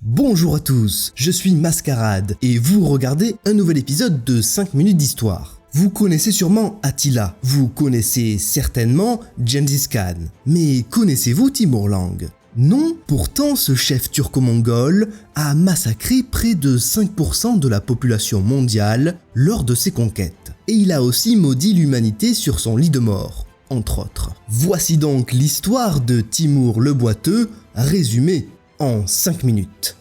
Bonjour à tous, je suis Mascarade et vous regardez un nouvel épisode de 5 minutes d'histoire. Vous connaissez sûrement Attila, vous connaissez certainement Gengis Khan, mais connaissez-vous Timur-Lenk ? Non, pourtant ce chef turco-mongol a massacré près de 5% de la population mondiale lors de ses conquêtes. Et il a aussi maudit l'humanité sur son lit de mort, entre autres. Voici donc l'histoire de Timur le Boiteux, résumée en 5 minutes.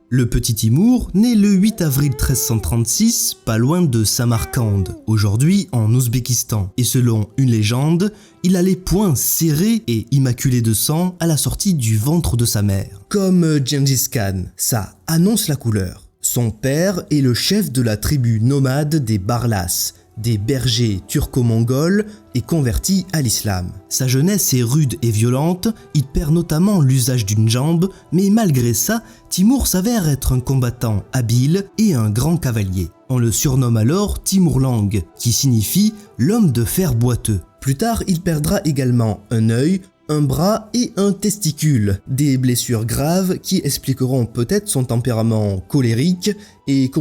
Le petit Timur naît le 8 avril 1336, pas loin de Samarcande, aujourd'hui en Ouzbékistan. Et selon une légende, il a les poings serrés et immaculés de sang à la sortie du ventre de sa mère. Comme Gengis Khan, ça annonce la couleur. Son père est le chef de la tribu nomade des Barlas, des bergers turco-mongols et converti à l'islam. Sa jeunesse est rude et violente, il perd notamment l'usage d'une jambe, mais malgré ça, Timur s'avère être un combattant habile et un grand cavalier. On le surnomme alors Timur-Lenk, qui signifie l'homme de fer boiteux. Plus tard, il perdra également un œil, un bras et un testicule, des blessures graves qui expliqueront peut-être son tempérament colérique et,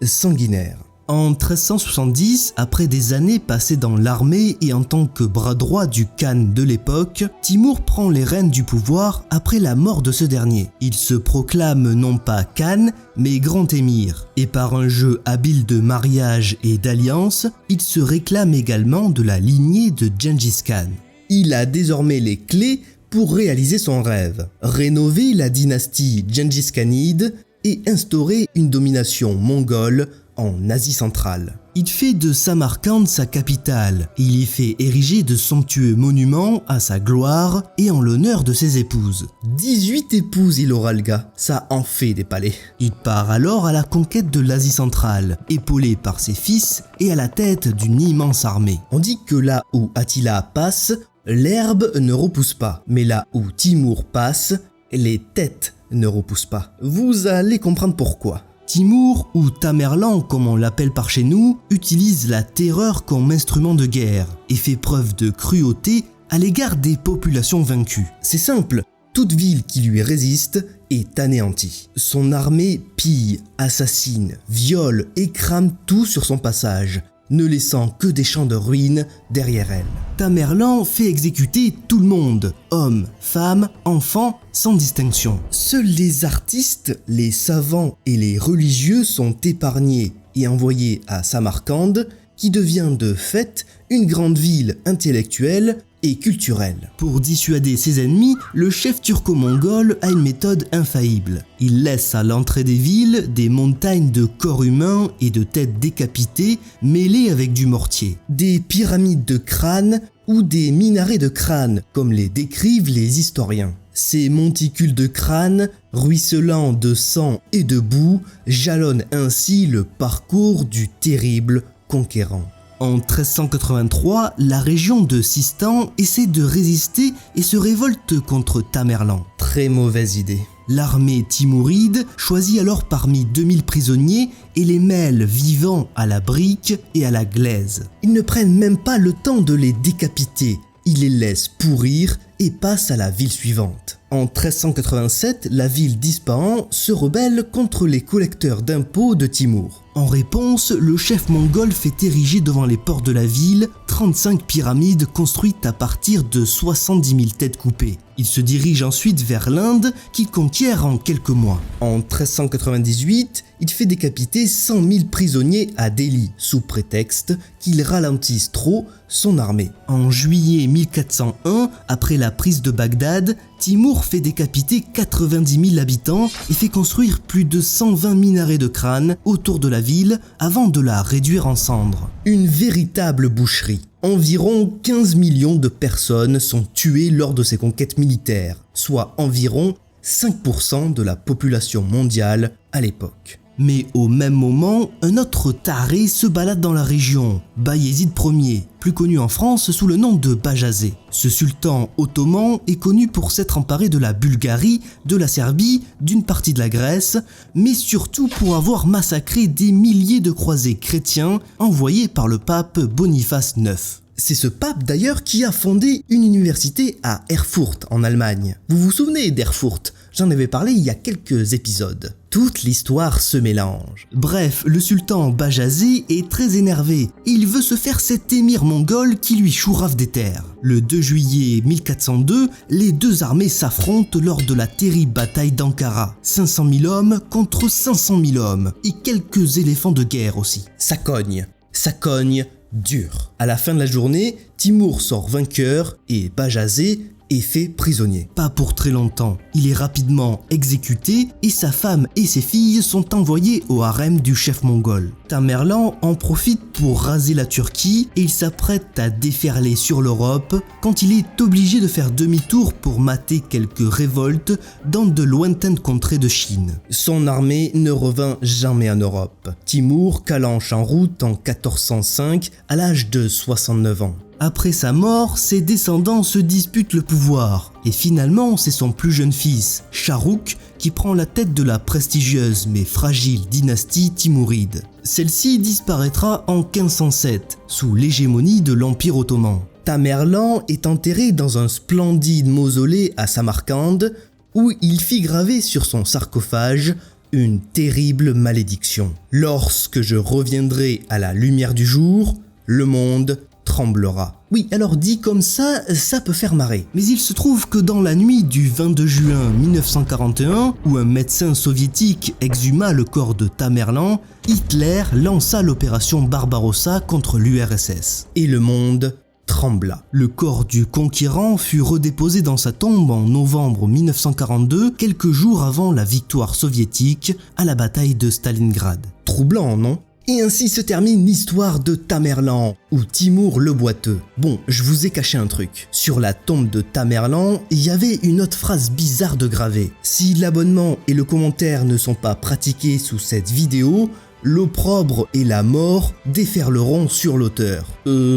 sanguinaire. En 1370, après des années passées dans l'armée et en tant que bras droit du Khan de l'époque, Timur prend les rênes du pouvoir après la mort de ce dernier. Il se proclame non pas Khan, mais grand émir, et par un jeu habile de mariage et d'alliance, il se réclame également de la lignée de Gengis Khan. Il a désormais les clés pour réaliser son rêve, rénover la dynastie Gengis-Khanide et instaurer une domination mongole en Asie centrale. Il fait de Samarcande sa capitale et il y fait ériger de somptueux monuments à sa gloire et en l'honneur de ses épouses. 18 épouses il aura le gars, ça en fait des palais. Il part alors à la conquête de l'Asie centrale, épaulé par ses fils et à la tête d'une immense armée. On dit que là où Attila passe, l'herbe ne repousse pas, mais là où Timur passe, les têtes ne repoussent pas. Vous allez comprendre pourquoi. Timur, ou Tamerlan comme on l'appelle par chez nous, utilise la terreur comme instrument de guerre et fait preuve de cruauté à l'égard des populations vaincues. C'est simple, toute ville qui lui résiste est anéantie. Son armée pille, assassine, viole et crame tout sur son passage, ne laissant que des champs de ruines derrière elle. Tamerlan fait exécuter tout le monde, hommes, femmes, enfants, sans distinction. Seuls les artistes, les savants et les religieux sont épargnés et envoyés à Samarcande, qui devient de fait une grande ville intellectuelle et culturelle. Pour dissuader ses ennemis, le chef turco-mongol a une méthode infaillible. Il laisse à l'entrée des villes des montagnes de corps humains et de têtes décapitées mêlées avec du mortier, des pyramides de crânes ou des minarets de crânes, comme les décrivent les historiens. Ces monticules de crânes, ruisselant de sang et de boue, jalonnent ainsi le parcours du terrible conquérant. En 1383, la région de Sistan essaie de résister et se révolte contre Tamerlan. Très mauvaise idée. L'armée timouride choisit alors parmi 2000 prisonniers et les mêle vivants à la brique et à la glaise. Ils ne prennent même pas le temps de les décapiter. Ils les laissent pourrir et passent à la ville suivante. En 1387, la ville d'Ispahan se rebelle contre les collecteurs d'impôts de Timur. En réponse, le chef mongol fait ériger devant les portes de la ville 35 pyramides construites à partir de 70 000 têtes coupées. Il se dirige ensuite vers l'Inde qu'il conquiert en quelques mois. En 1398, il fait décapiter 100 000 prisonniers à Delhi sous prétexte qu'ils ralentissent trop son armée. En juillet 1401, après la prise de Bagdad, Timur fait décapiter 90 000 habitants et fait construire plus de 120 minarets de crânes autour de la ville avant de la réduire en cendres. Une véritable boucherie. Environ 15 millions de personnes sont tuées lors de ces conquêtes militaires, soit environ 5% de la population mondiale à l'époque. Mais au même moment, un autre taré se balade dans la région, Bayezid Ier, plus connu en France sous le nom de Bajazet. Ce sultan ottoman est connu pour s'être emparé de la Bulgarie, de la Serbie, d'une partie de la Grèce, mais surtout pour avoir massacré des milliers de croisés chrétiens envoyés par le pape Boniface IX. C'est ce pape d'ailleurs qui a fondé une université à Erfurt en Allemagne. Vous vous souvenez d'Erfurt? J'en avais parlé il y a quelques épisodes. Toute l'histoire se mélange. Bref, le sultan Bajazet est très énervé. Il veut se faire cet émir mongol qui lui chourave des terres. Le 2 juillet 1402, les deux armées s'affrontent lors de la terrible bataille d'Ankara. 500 000 hommes contre 500 000 hommes et quelques éléphants de guerre aussi. Ça cogne dur. À la fin de la journée, Timour sort vainqueur et Bajazet est fait prisonnier. Pas pour très longtemps, il est rapidement exécuté et sa femme et ses filles sont envoyées au harem du chef mongol. Tamerlan en profite pour raser la Turquie et il s'apprête à déferler sur l'Europe quand il est obligé de faire demi-tour pour mater quelques révoltes dans de lointaines contrées de Chine. Son armée ne revint jamais en Europe. Timour calanche en route en 1405 à l'âge de 69 ans. Après sa mort, ses descendants se disputent le pouvoir et finalement c'est son plus jeune fils, Shahrukh, qui prend la tête de la prestigieuse mais fragile dynastie timouride. Celle-ci disparaîtra en 1507 sous l'hégémonie de l'Empire ottoman. Tamerlan est enterré dans un splendide mausolée à Samarcande où il fit graver sur son sarcophage une terrible malédiction. Lorsque je reviendrai à la lumière du jour, le monde tremblera. Oui, alors dit comme ça peut faire marrer. Mais il se trouve que dans la nuit du 22 juin 1941, où un médecin soviétique exhuma le corps de Tamerlan, Hitler lança l'opération Barbarossa contre l'URSS. Et le monde trembla. Le corps du conquérant fut redéposé dans sa tombe en novembre 1942, quelques jours avant la victoire soviétique à la bataille de Stalingrad. Troublant, non ? Et ainsi se termine l'histoire de Tamerlan, ou Timour le Boiteux. Bon, je vous ai caché un truc. Sur la tombe de Tamerlan, il y avait une autre phrase bizarre de gravée. Si l'abonnement et le commentaire ne sont pas pratiqués sous cette vidéo, l'opprobre et la mort déferleront sur l'auteur.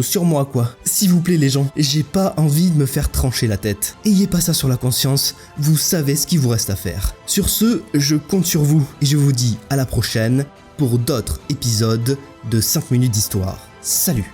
Sur moi quoi. S'il vous plaît les gens, j'ai pas envie de me faire trancher la tête. Ayez pas ça sur la conscience, vous savez ce qu'il vous reste à faire. Sur ce, je compte sur vous et je vous dis à la prochaine pour d'autres épisodes de 5 minutes d'histoire. Salut!